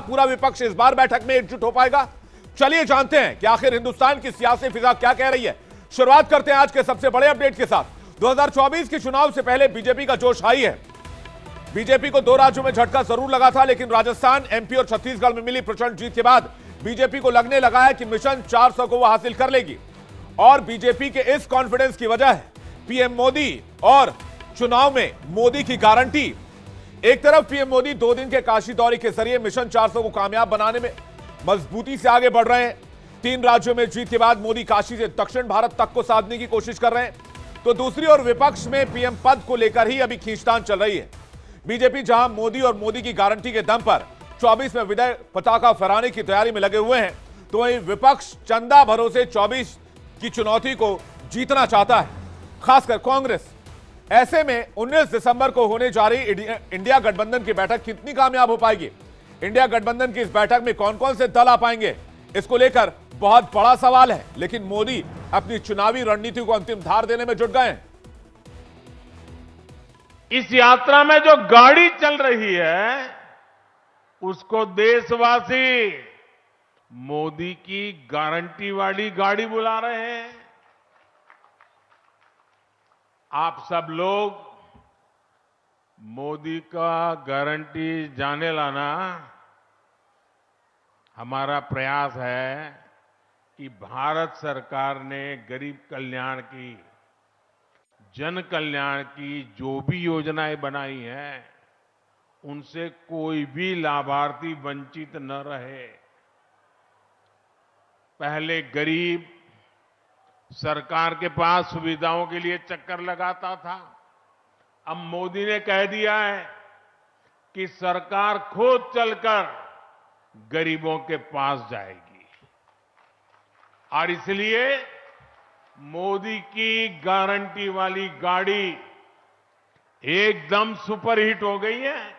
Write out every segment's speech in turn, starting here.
पूरा विपक्ष इस बार बैठक में एकजुट हो पाएगा? चलिए जानते हैं कि आखिर हिंदुस्तान की सियासी फिजा क्या कह रही है। शुरुआत करते हैं आज के सबसे बड़े अपडेट के साथ। 2024 के चुनाव से पहले बीजेपी का जोश हाई है। बीजेपी को 2 राज्यों में झटका जरूर लगा था, लेकिन राजस्थान, एमपी और छत्तीसगढ़ में मिली प्रचंड जीत के बाद बीजेपी को लगने लगा है कि मिशन 400 को वो हासिल कर लेगी। और बीजेपी के इस कॉन्फिडेंस की वजह है पीएम मोदी और चुनाव में मोदी की गारंटी। एक तरफ पीएम मोदी 2 दिन के काशी दौरे के जरिए मिशन 400 को कामयाब बनाने में मजबूती से आगे बढ़ रहे हैं। 3 राज्यों में जीत के बाद मोदी काशी से दक्षिण भारत तक को साधने की कोशिश कर रहे हैं, तो दूसरी ओर विपक्ष में पीएम पद को लेकर ही अभी खींचतान चल रही है। बीजेपी जहां मोदी और मोदी की गारंटी के दम पर 24 में विजय पताका फहराने की तैयारी में लगे हुए हैं, तो वहीं विपक्ष चंदा भरोसे 24 की चुनौती को जीतना चाहता है, खासकर कांग्रेस। ऐसे में 19 दिसंबर को होने जा रही इंडिया गठबंधन की बैठक कितनी कामयाब हो पाएगी? इंडिया गठबंधन की इस बैठक में कौन कौन से दल आ पाएंगे, इसको लेकर बहुत बड़ा सवाल है। लेकिन मोदी अपनी चुनावी रणनीति को अंतिम धार देने में जुट गए हैं। इस यात्रा में जो गाड़ी चल रही है उसको देशवासी मोदी की गारंटी वाली गाड़ी बुला रहे हैं। आप सब लोग मोदी का गारंटी जाने लाना हमारा प्रयास है कि भारत सरकार ने गरीब कल्याण की, जन कल्याण की जो भी योजनाएं बनाई हैं उनसे कोई भी लाभार्थी वंचित न रहे। पहले गरीब सरकार के पास सुविधाओं के लिए चक्कर लगाता था, अब मोदी ने कह दिया है कि सरकार खुद चलकर गरीबों के पास जाएगी। और इसलिए मोदी की गारंटी वाली गाड़ी एकदम सुपरहिट हो गई है।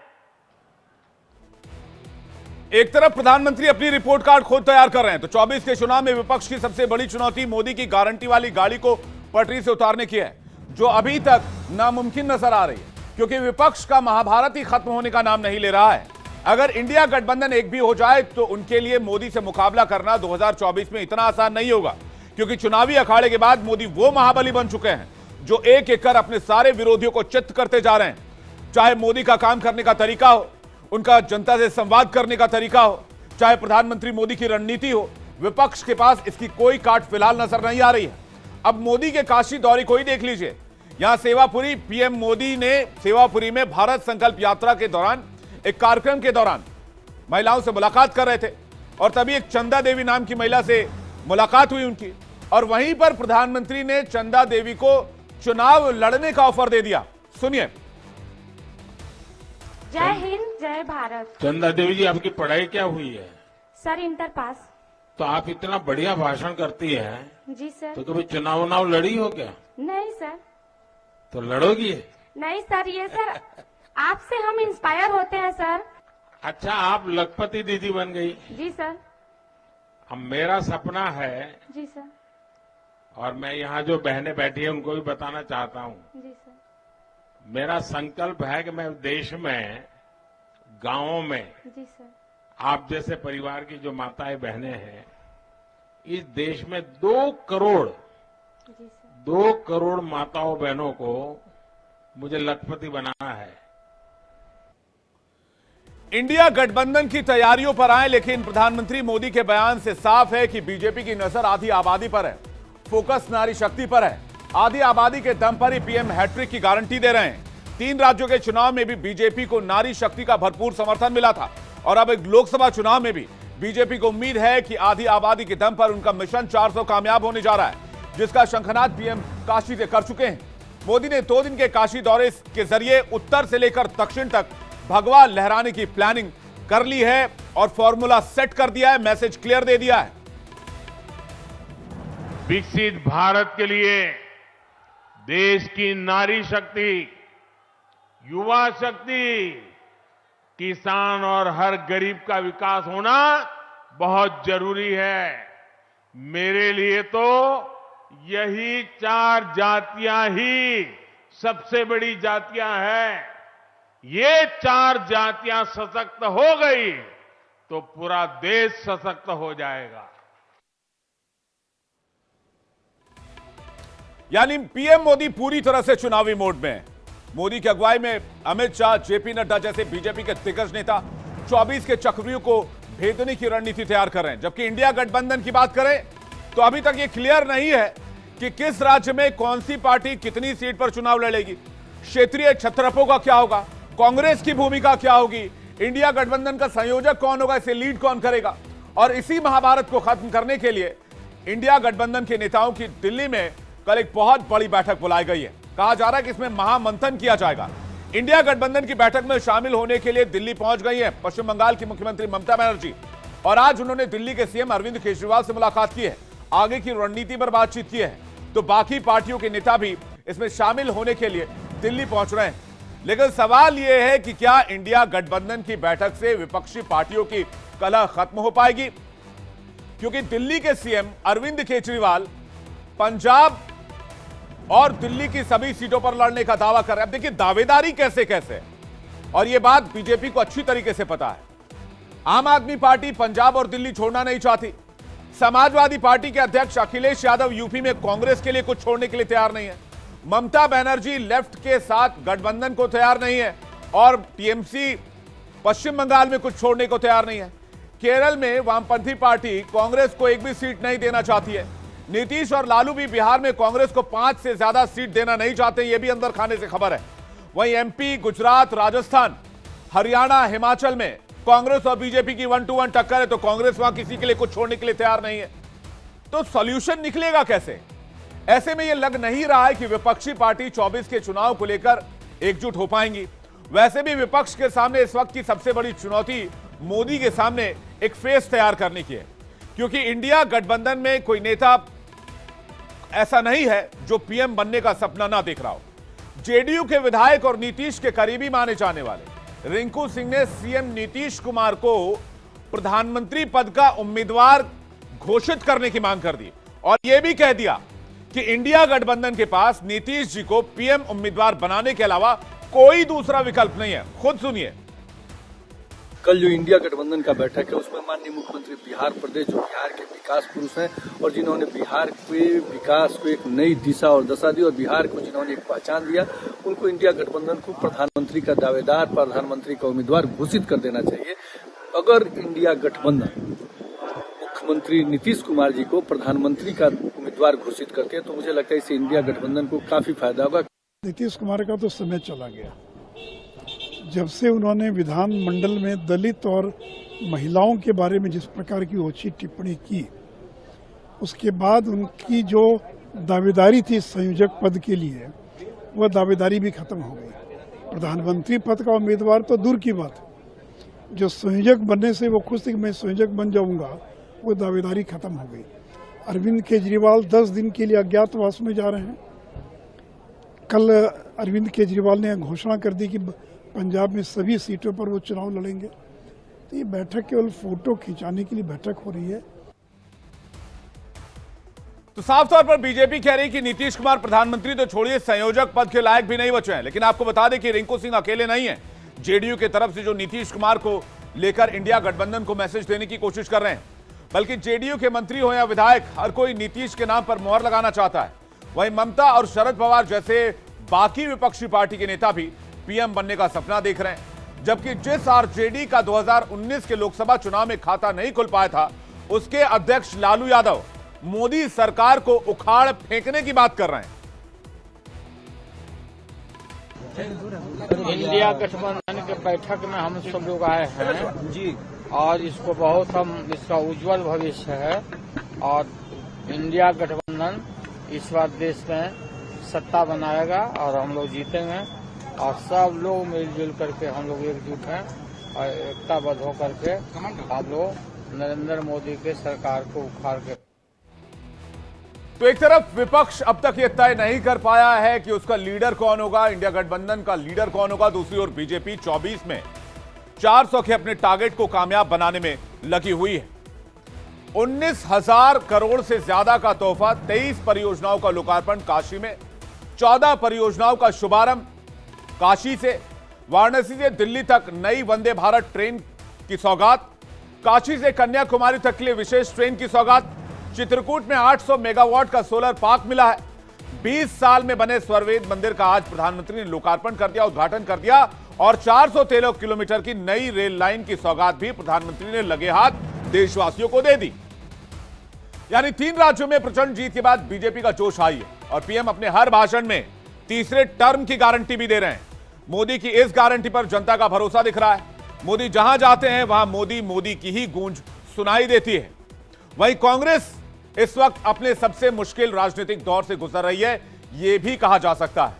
एक तरफ प्रधानमंत्री अपनी रिपोर्ट कार्ड खुद तैयार कर रहे हैं, तो 24 के चुनाव में विपक्ष की सबसे बड़ी चुनौती मोदी की गारंटी वाली गाड़ी को पटरी से उतारने की है, जो अभी तक नामुमकिन नजर आ रही है, क्योंकि विपक्ष का महाभारत ही खत्म होने का नाम नहीं ले रहा है। अगर इंडिया गठबंधन एक भी हो जाए तो उनके लिए मोदी से मुकाबला करना 2024 में इतना आसान नहीं होगा, क्योंकि चुनावी अखाड़े के बाद मोदी वो महाबली बन चुके हैं जो एक एक कर अपने सारे विरोधियों को चित्त करते जा रहे हैं। चाहे मोदी का काम करने का तरीका हो, उनका जनता से संवाद करने का तरीका हो, चाहे प्रधानमंत्री मोदी की रणनीति हो, विपक्ष के पास इसकी कोई काट फिलहाल नजर नहीं आ रही है। अब मोदी के काशी दौरे को ही देख लीजिए। यहां सेवापुरी, पीएम मोदी ने सेवापुरी में भारत संकल्प यात्रा के दौरान एक कार्यक्रम के दौरान महिलाओं से मुलाकात कर रहे थे, और तभी एक चंदा देवी नाम की महिला से मुलाकात हुई उनकी, और वहीं पर प्रधानमंत्री ने चंदा देवी को चुनाव लड़ने का ऑफर दे दिया। सुनिए। जय हिंद, जय भारत। चंदा देवी जी, आपकी पढ़ाई क्या हुई है? Sir inter pass. तो आप इतना बढ़िया भाषण करती हैं। जी सर। तो कभी चुनाव लड़ी हो क्या? नहीं सर। तो लड़ोगी? नहीं सर, ये सर आपसे हम इंस्पायर होते हैं सर। अच्छा, आप लखपति दीदी बन गई। जी सर। अब मेरा सपना है, जी सर। और मैं यहाँ जो बहनें बैठी हैं उनको भी बताना चाहता हूँ, जी सर। मेरा संकल्प है कि मैं देश में, गांवों में, जी सर। आप जैसे परिवार की जो माताएं बहनें हैं, इस देश में 2 करोड़, जी सर। 2 करोड़ माताओं बहनों को मुझे लखपति बनाना है। इंडिया गठबंधन की तैयारियों पर आए, लेकिन प्रधानमंत्री मोदी के बयान से साफ है कि बीजेपी की नजर आधी आबादी पर है, फोकस नारी शक्ति पर है। आधी आबादी के दम पर ही पीएम हैट्रिक की गारंटी दे रहे हैं। 3 राज्यों के चुनाव में भी बीजेपी को नारी शक्ति का भरपूर समर्थन मिला था, और अब एक लोकसभा चुनाव में भी बीजेपी को उम्मीद है कि आधी आबादी के दम पर उनका मिशन 400 कामयाब होने जा रहा है, जिसका शंखनाद पीएम काशी से कर चुके हैं। मोदी ने 2 दिन के काशी दौरे के जरिए उत्तर से लेकर दक्षिण तक भगवा लहराने की प्लानिंग कर ली है और फॉर्मूला सेट कर दिया है, मैसेज क्लियर दे दिया है। विकसित भारत के लिए देश की नारी शक्ति, युवा शक्ति, किसान और हर गरीब का विकास होना बहुत जरूरी है। मेरे लिए तो यही 4 जातियां ही सबसे बड़ी जातियां हैं। ये 4 जातियां सशक्त हो गई तो पूरा देश सशक्त हो जाएगा। यानी पीएम मोदी पूरी तरह से चुनावी मोड में है। मोदी की अगुवाई में अमित शाह, जेपी नड्डा जैसे बीजेपी के दिग्गज नेता 24 के चक्रव्यूह को भेदने की रणनीति तैयार कर रहे हैं। जबकि इंडिया गठबंधन की बात करें तो अभी तक यह क्लियर नहीं है कि किस राज्य में कौन सी पार्टी कितनी सीट पर चुनाव लड़ेगी, क्षेत्रीय छत्रपों का क्या होगा, कांग्रेस की भूमिका क्या होगी, इंडिया गठबंधन का संयोजक कौन होगा, इसे लीड कौन करेगा। और इसी महाभारत को खत्म करने के लिए इंडिया गठबंधन के नेताओं की दिल्ली में कल एक बहुत बड़ी बैठक बुलाई गई है। कहा जा रहा है कि इसमें महामंथन किया जाएगा। इंडिया गठबंधन की बैठक में शामिल होने के लिए दिल्ली पहुंच गई है पश्चिम बंगाल की मुख्यमंत्री ममता बनर्जी, और आज उन्होंने दिल्ली के सीएम अरविंद केजरीवाल से मुलाकात की है, आगे की रणनीति पर बातचीत की है। तो बाकी पार्टियों के नेता भी इसमें शामिल होने के लिए दिल्ली पहुंच रहे हैं। लेकिन सवाल यह है कि क्या इंडिया गठबंधन की बैठक से विपक्षी पार्टियों की कलह खत्म हो पाएगी? क्योंकि दिल्ली के सीएम अरविंद केजरीवाल पंजाब और दिल्ली की सभी सीटों पर लड़ने का दावा कर रहे हैं। अब देखिए दावेदारी कैसे कैसे, और यह बात बीजेपी को अच्छी तरीके से पता है। आम आदमी पार्टी पंजाब और दिल्ली छोड़ना नहीं चाहती। समाजवादी पार्टी के अध्यक्ष अखिलेश यादव यूपी में कांग्रेस के लिए कुछ छोड़ने के लिए तैयार नहीं है। ममता बनर्जी लेफ्ट के साथ गठबंधन को तैयार नहीं है, और टीएमसी पश्चिम बंगाल में कुछ छोड़ने को तैयार नहीं है। केरल में वामपंथी पार्टी कांग्रेस को एक भी सीट नहीं देना चाहती है। नीतीश और लालू भी बिहार में कांग्रेस को 5 से ज्यादा सीट देना नहीं चाहते, यह भी अंदर खाने से खबर है। वहीं एमपी, गुजरात, राजस्थान, हरियाणा, हिमाचल में कांग्रेस और बीजेपी की 1-to-1 टक्कर है, तो कांग्रेस वहां किसी के लिए कुछ छोड़ने के लिए तैयार नहीं है। तो सॉल्यूशन निकलेगा कैसे? ऐसे में यह लग नहीं रहा है कि विपक्षी पार्टी 24 के चुनाव को लेकर एकजुट हो पाएंगी। वैसे भी विपक्ष के सामने इस वक्त की सबसे बड़ी चुनौती मोदी के सामने एक फेस तैयार करने की है, क्योंकि इंडिया गठबंधन में कोई नेता ऐसा नहीं है जो पीएम बनने का सपना ना देख रहा हो। जेडीयू के विधायक और नीतीश के करीबी माने जाने वाले रिंकू सिंह ने सीएम नीतीश कुमार को प्रधानमंत्री पद का उम्मीदवार घोषित करने की मांग कर दी, और यह भी कह दिया कि इंडिया गठबंधन के पास नीतीश जी को पीएम उम्मीदवार बनाने के अलावा कोई दूसरा विकल्प नहीं है। खुद सुनिए। कल जो इंडिया गठबंधन का बैठक है उसमें माननीय मुख्यमंत्री बिहार प्रदेश, जो बिहार के विकास पुरुष हैं और जिन्होंने बिहार के विकास को एक नई दिशा और दशा दी और बिहार को जिन्होंने एक पहचान दिया, उनको इंडिया गठबंधन को प्रधानमंत्री का दावेदार, प्रधानमंत्री का उम्मीदवार घोषित कर देना चाहिए। अगर इंडिया गठबंधन मुख्यमंत्री नीतीश कुमार जी को प्रधानमंत्री का उम्मीदवार घोषित करते हैं तो मुझे लगता है इससे इंडिया गठबंधन को काफी फायदा होगा। नीतीश कुमार का तो समय चला गया। जब से उन्होंने विधानमंडल में दलित और महिलाओं के बारे में जिस प्रकार की ओछी टिप्पणी की, उसके बाद उनकी जो दावेदारी थी संयोजक पद के लिए, वह दावेदारी भी खत्म हो गई। प्रधानमंत्री पद का उम्मीदवार तो दूर की बात, जो संयोजक बनने से वो खुश थे कि मैं संयोजक बन जाऊंगा, वो दावेदारी खत्म हो गई। अरविंद केजरीवाल 10 दिन के लिए अज्ञातवास में जा रहे हैं। कल अरविंद केजरीवाल ने घोषणा कर दी कि पंजाब में सभी सीटों पर वो चुनाव लड़ेंगे। तो ये बैठक केवल फोटो खिंचाने के लिए बैठक हो रही है। तो साफ तौर पर बीजेपी कह रही है कि नीतीश कुमार प्रधानमंत्री तो छोड़िए, संयोजक पद के लायक भी नहीं बचे हैं। लेकिन आपको बता दें कि रिंकू सिंह अकेले नहीं है। जेडीयू की तरफ से जो नीतीश कुमार को लेकर इंडिया गठबंधन को मैसेज देने की कोशिश कर रहे हैं, बल्कि जेडीयू के मंत्री हो या विधायक, हर कोई नीतीश के नाम पर मोहर लगाना चाहता है। वहीं ममता और शरद पवार जैसे बाकी विपक्षी पार्टी के नेता भी पीएम बनने का सपना देख रहे हैं। जबकि जिस आरजेडी का 2019 के लोकसभा चुनाव में खाता नहीं खुल पाया था, उसके अध्यक्ष लालू यादव मोदी सरकार को उखाड़ फेंकने की बात कर रहे हैं। इंडिया गठबंधन के बैठक में हम सब लोग आए हैं जी, और इसको बहुत इसका उज्जवल भविष्य है, और इंडिया गठबंधन इस बार देश में सत्ता बनाएगा और हम लोग जीतेंगे, और सब लोग मिलजुल करके हम लोग एकजुट हैं और एकताबद्ध होकर के हम लोग नरेंद्र मोदी के सरकार को उखाड़ के। तो एक तरफ विपक्ष अब तक यह तय नहीं कर पाया है कि उसका लीडर कौन होगा, इंडिया गठबंधन का लीडर कौन होगा। दूसरी ओर बीजेपी 24 में 400 के अपने टारगेट को कामयाब बनाने में लगी हुई है। 19,000 करोड़ से ज्यादा का तोहफा, 23 परियोजनाओं का लोकार्पण काशी में, 14 परियोजनाओं का शुभारंभ काशी से, वाराणसी से दिल्ली तक नई वंदे भारत ट्रेन की सौगात, काशी से कन्याकुमारी तक के लिए विशेष ट्रेन की सौगात। चित्रकूट में 800 मेगावाट का सोलर पार्क मिला है। 20 साल में बने स्वरवेद मंदिर का आज प्रधानमंत्री ने लोकार्पण कर दिया, उद्घाटन कर दिया और 413 किलोमीटर की नई रेल लाइन की सौगात भी प्रधानमंत्री ने लगे हाथ देशवासियों को दे दी। यानी 3 राज्यों में प्रचंड जीत के बाद बीजेपी का जोश हाई है और पीएम अपने हर भाषण में तीसरे टर्म की गारंटी भी दे रहे हैं। मोदी की इस गारंटी पर जनता का भरोसा दिख रहा है। मोदी जहां जाते हैं वहां मोदी मोदी की ही गूंज सुनाई देती है। वहीं कांग्रेस इस वक्त अपने सबसे मुश्किल राजनीतिक दौर से गुजर रही है, यह भी कहा जा सकता है।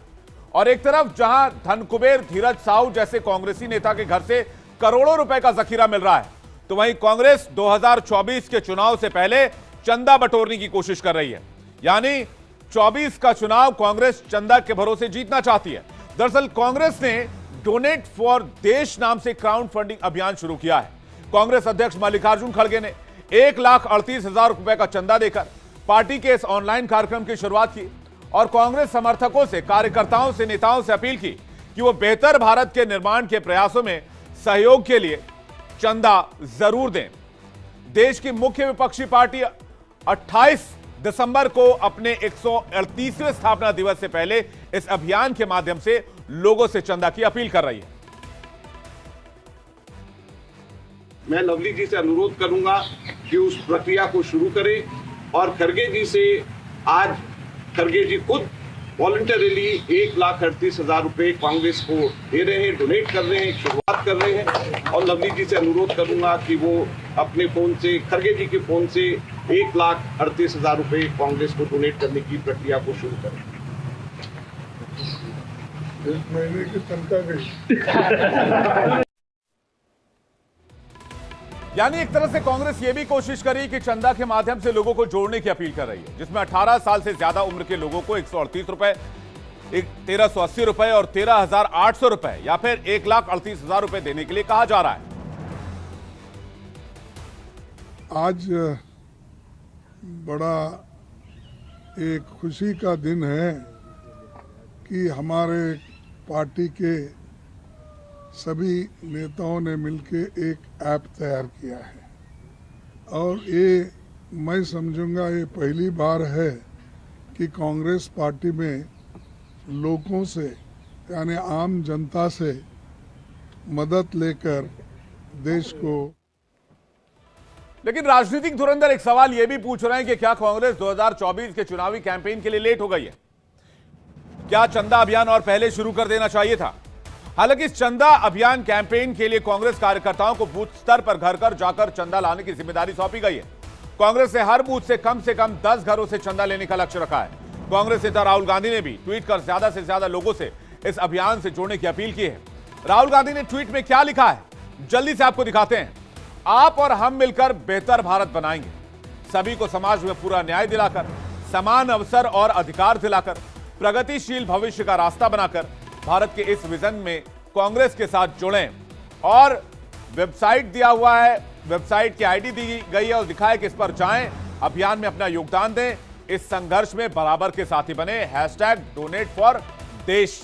और एक तरफ जहां धनकुबेर धीरज साहू जैसे कांग्रेसी नेता के घर से करोड़ों रुपए का जखीरा मिल रहा है, तो वहीं कांग्रेस 2024 के चुनाव से पहले चंदा बटोरने की कोशिश कर रही है। यानी 24 का चुनाव कांग्रेस चंदा के भरोसे जीतना चाहती है। दरअसल कांग्रेस ने डोनेट फॉर देश नाम से क्राउड फंडिंग अभियान शुरू किया है। कांग्रेस अध्यक्ष मल्लिकार्जुन खड़गे ने 1,38,000 रुपए का चंदा देकर पार्टी के इस ऑनलाइन कार्यक्रम की शुरुआत की और कांग्रेस समर्थकों से, कार्यकर्ताओं से, नेताओं से अपील की कि वो बेहतर भारत के निर्माण के प्रयासों में सहयोग के लिए चंदा जरूर दें। देश की मुख्य विपक्षी पार्टी 28 दिसंबर को अपने 138वें स्थापना दिवस से पहले इस अभियान के माध्यम से लोगों से चंदा की अपील कर रही है। मैं लवली जी से अनुरोध करूंगा कि उस प्रक्रिया को शुरू करें और खड़गे जी से आज खड़गे जी खुद वॉलंटरीली 1,38,000 रुपए कांग्रेस को दे रहे हैं, डोनेट कर रहे हैं, शुरुआत कर रहे हैं। और लवली जी से अनुरोध करूंगा कि वो अपने फोन से, खड़गे जी के फोन से 1,38,000 रुपए कांग्रेस को डोनेट करने की प्रक्रिया को शुरू करें। एक महीने की तनख्वाह गई। यानी एक तरह से कांग्रेस ये भी कोशिश करी कि चंदा के माध्यम से लोगों को जोड़ने की अपील कर रही है, जिसमें 18 साल से ज्यादा उम्र के लोगों को 138 रुपए, 1,380 रुपए और 13,800 रुपए या फिर 1,38,000 रुपए देने के लिए कहा जा रहा है। आज बड़ा एक खुशी का दिन है कि हमारे पार्टी के सभी नेताओं ने मिलकर एक ऐप तैयार किया है और ये मैं समझूंगा ये पहली बार है कि कांग्रेस पार्टी में लोगों से, यानी आम जनता से मदद लेकर देश को। लेकिन राजनीतिक धुरंधर एक सवाल यह भी पूछ रहे हैं कि क्या कांग्रेस 2024 के चुनावी कैंपेन के लिए लेट हो गई है? क्या चंदा अभियान और पहले शुरू कर देना चाहिए था? हालांकि इस चंदा अभियान कैंपेन के लिए कांग्रेस कार्यकर्ताओं को बूथ स्तर पर घर घर जाकर चंदा लाने की जिम्मेदारी सौंपी गई है। कांग्रेस ने हर बूथ से कम 10 घरों से चंदा लेने का लक्ष्य रखा है। कांग्रेस नेता राहुल गांधी ने भी ट्वीट कर ज्यादा से ज्यादा लोगों से इस अभियान से जुड़ने की अपील की है। राहुल गांधी ने ट्वीट में क्या लिखा है, जल्दी से आपको दिखाते हैं। आप और हम मिलकर बेहतर भारत बनाएंगे, सभी को समाज में पूरा न्याय दिलाकर, समान अवसर और अधिकार दिलाकर, प्रगतिशील भविष्य का रास्ता बनाकर भारत के इस विजन में कांग्रेस के साथ जुड़ें। और वेबसाइट दिया हुआ है, वेबसाइट की आईडी दी गई है और दिखा है कि इस पर जाएं, अभियान में अपना योगदान दें, इस संघर्ष में बराबर के साथी बने। #DonateForDesh।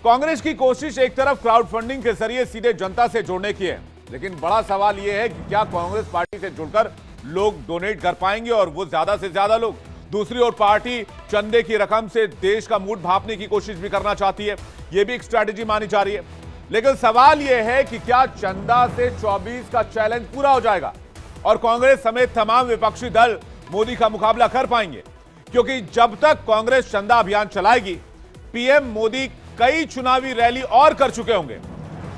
कांग्रेस की कोशिश एक तरफ क्राउड फंडिंग के जरिए सीधे जनता से जोड़ने की है, लेकिन बड़ा सवाल यह है कि क्या कांग्रेस पार्टी से जुड़कर लोग डोनेट कर पाएंगे और वो ज्यादा से ज्यादा लोग। दूसरी ओर पार्टी चंदे की रकम से देश का मूड भांपने की कोशिश भी करना चाहती है, यह भी एक स्ट्रैटेजी मानी जा रही है। लेकिन सवाल यह है कि क्या चंदा से 24 का चैलेंज पूरा हो जाएगा और कांग्रेस समेत तमाम विपक्षी दल मोदी का मुकाबला कर पाएंगे? क्योंकि जब तक कांग्रेस चंदा अभियान चलाएगी, पीएम मोदी कई चुनावी रैली और कर चुके होंगे,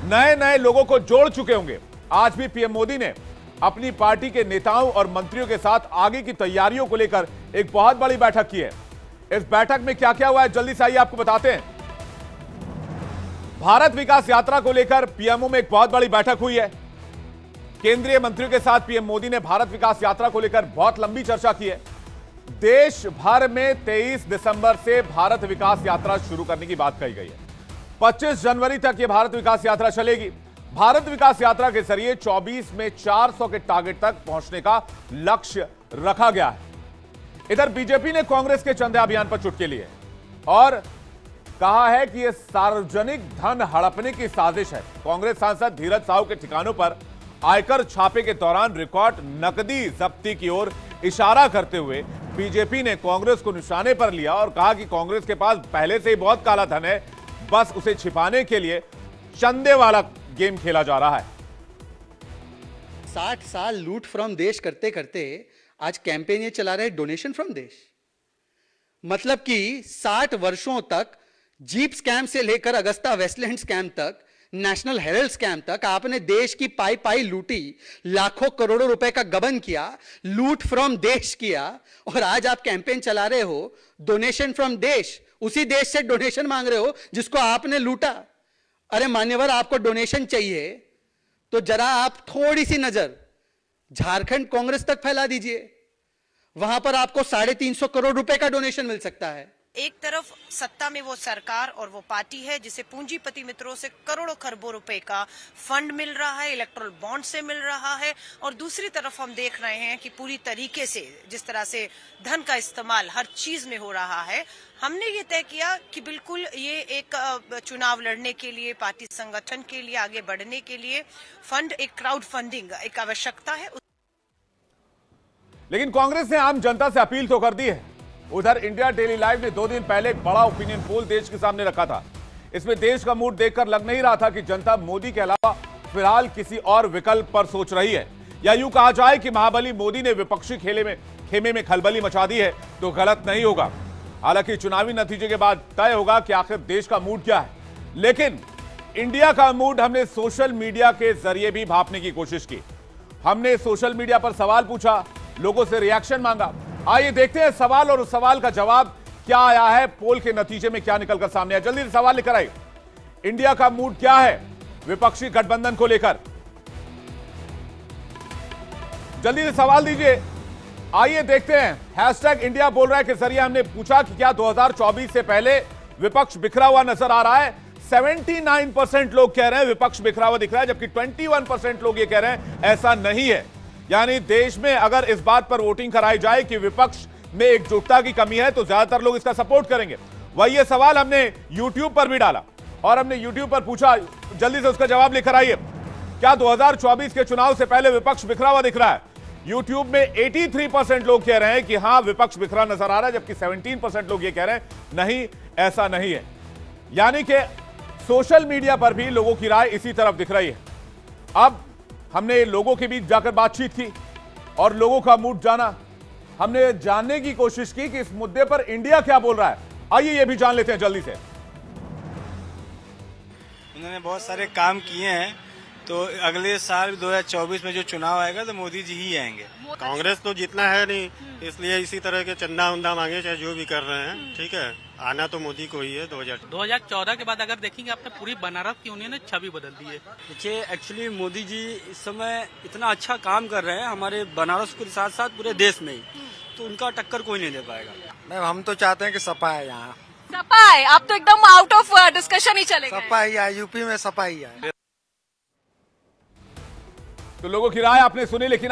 नए नए लोगों को जोड़ चुके होंगे। आज भी पीएम मोदी ने अपनी पार्टी के नेताओं और मंत्रियों के साथ आगे की तैयारियों को लेकर एक बहुत बड़ी बैठक की है। इस बैठक में क्या क्या हुआ है, जल्दी से आइए आपको बताते हैं। भारत विकास यात्रा को लेकर पीएमओ में एक बहुत बड़ी बैठक हुई है। केंद्रीय मंत्रियों के साथ पीएम मोदी ने भारत विकास यात्रा को लेकर बहुत लंबी चर्चा की है। देश भर में 23 दिसंबर से भारत विकास यात्रा शुरू करने की बात कही गई है। 25 जनवरी तक यह भारत विकास यात्रा चलेगी। भारत विकास यात्रा के जरिए 24 में 400 के टारगेट तक पहुंचने का लक्ष्य रखा गया है। इधर बीजेपी ने कांग्रेस के चंदा अभियान पर चुटकी ली है और कहा है कि यह सार्वजनिक धन हड़पने की साजिश है। कांग्रेस सांसद धीरज साहू के ठिकानों पर आयकर छापे के दौरान रिकॉर्ड नकदी जब्ती की ओर इशारा करते हुए बीजेपी ने कांग्रेस को निशाने पर लिया और कहा कि कांग्रेस के पास पहले से ही बहुत काला धन है, बस उसे छिपाने के लिए चंदे वाला गेम खेला जा रहा है। 60 साल लूट फ्रॉम देश करते करते आज कैंपेन ये चला रहे डोनेशन फ्रॉम देश। मतलब कि 60 वर्षों तक जीप स्कैम से लेकर अगस्ता वेस्टलैंड स्कैम तक, नेशनल हेराल्ड स्कैम तक आपने देश की पाई पाई लूटी, लाखों करोड़ों रुपए का गबन किया, लूट फ्रॉम देश किया, और आज आप कैंपेन चला रहे हो डोनेशन फ्रॉम देश। उसी देश से डोनेशन मांग रहे हो जिसको आपने लूटा। अरे मान्यवर, आपको डोनेशन चाहिए तो जरा आप थोड़ी सी नजर झारखंड कांग्रेस तक फैला दीजिए, वहां पर आपको 350 करोड़ रुपए का डोनेशन मिल सकता है। एक तरफ सत्ता में वो सरकार और वो पार्टी है जिसे पूंजीपति मित्रों से करोड़ों खरबों रुपए का फंड मिल रहा है, इलेक्टोरल बॉन्ड से मिल रहा है, और दूसरी तरफ हम देख रहे हैं कि पूरी तरीके से जिस तरह से धन का इस्तेमाल हर चीज में हो रहा है। हमने ये तय किया कि बिल्कुल ये एक चुनाव लड़ने के लिए, पार्टी संगठन के लिए, आगे बढ़ने के लिए फंड, एक क्राउड फंडिंग एक आवश्यकता है। लेकिन कांग्रेस ने आम जनता से अपील तो कर दी है। उधर इंडिया डेली लाइव ने 2 दिन पहले एक बड़ा ओपिनियन पोल देश के सामने रखा था। इसमें देश का मूड देखकर लग नहीं रहा था कि जनता मोदी के अलावा फिलहाल किसी और विकल्प पर सोच रही है, या यूं कहा जाए कि महाबली मोदी ने विपक्षी खेमे में खलबली मचा दी है तो गलत नहीं होगा। हालांकि चुनावी नतीजे के बाद तय होगा कि आखिर देश का मूड क्या है, लेकिन इंडिया का मूड हमने सोशल मीडिया के जरिए भी भांपने की कोशिश की। हमने सोशल मीडिया पर सवाल पूछा, लोगों से रिएक्शन मांगा। आइए देखते हैं सवाल और उस सवाल का जवाब क्या आया है, पोल के नतीजे में क्या निकलकर सामने आया। जल्दी से सवाल लेकर आइए, इंडिया का मूड क्या है विपक्षी गठबंधन को लेकर? जल्दी से सवाल दीजिए। आइए देखते हैं। हैशटैग इंडिया बोल रहा है के जरिए हमने पूछा कि क्या 2024 से पहले विपक्ष बिखरा हुआ नजर आ रहा है। 79% लोग कह रहे हैं विपक्ष बिखरा हुआ दिख रहा है, जबकि 21% लोग ये कह रहे हैं ऐसा नहीं है। यानी देश में अगर इस बात पर वोटिंग कराई जाए कि विपक्ष में एकजुटता की कमी है तो ज्यादातर लोग इसका सपोर्ट करेंगे। वही ये सवाल हमने YouTube पर भी डाला और हमने YouTube पर पूछा, जल्दी से उसका जवाब लेकर आइए। क्या 2024 के चुनाव से पहले विपक्ष बिखरा हुआ दिख रहा है? YouTube में 83% लोग कह रहे हैं कि हां विपक्ष बिखरा नजर आ रहा है, जबकि 17% लोग ये कह रहे हैं नहीं ऐसा नहीं है। यानी कि सोशल मीडिया पर भी लोगों की राय इसी तरफ दिख रही है। अब हमने लोगों के बीच जाकर बातचीत की और लोगों का मूड जाना। हमने जानने की कोशिश की कि इस मुद्दे पर इंडिया क्या बोल रहा है। आइए ये भी जान लेते हैं जल्दी से। उन्होंने बहुत सारे काम किए हैं, तो अगले साल 2024 में जो चुनाव आएगा तो मोदी जी ही आएंगे। कांग्रेस तो जीतना है नहीं, इसलिए इसी तरह के चंदा उंदा मांगे चाहे जो भी कर रहे हैं, ठीक है, आना तो मोदी को ही है। 2014 के बाद अगर देखेंगे आपने पूरी बनारस की उन्होंने छवि बदल दी है। देखिए, एक्चुअली मोदी जी इस समय इतना अच्छा काम कर रहे हैं हमारे बनारस के साथ साथ पूरे देश में ही, तो उनका टक्कर कोई नहीं दे पाएगा। मैम हम तो चाहते हैं कि सपा है यहाँ। सपा है, आप तो एकदम आउट ऑफ डिस्कशन ही चले गए। सपा ही है, यूपी में सपा ही है। तो लोगों की राय आपने सुनी, लेकिन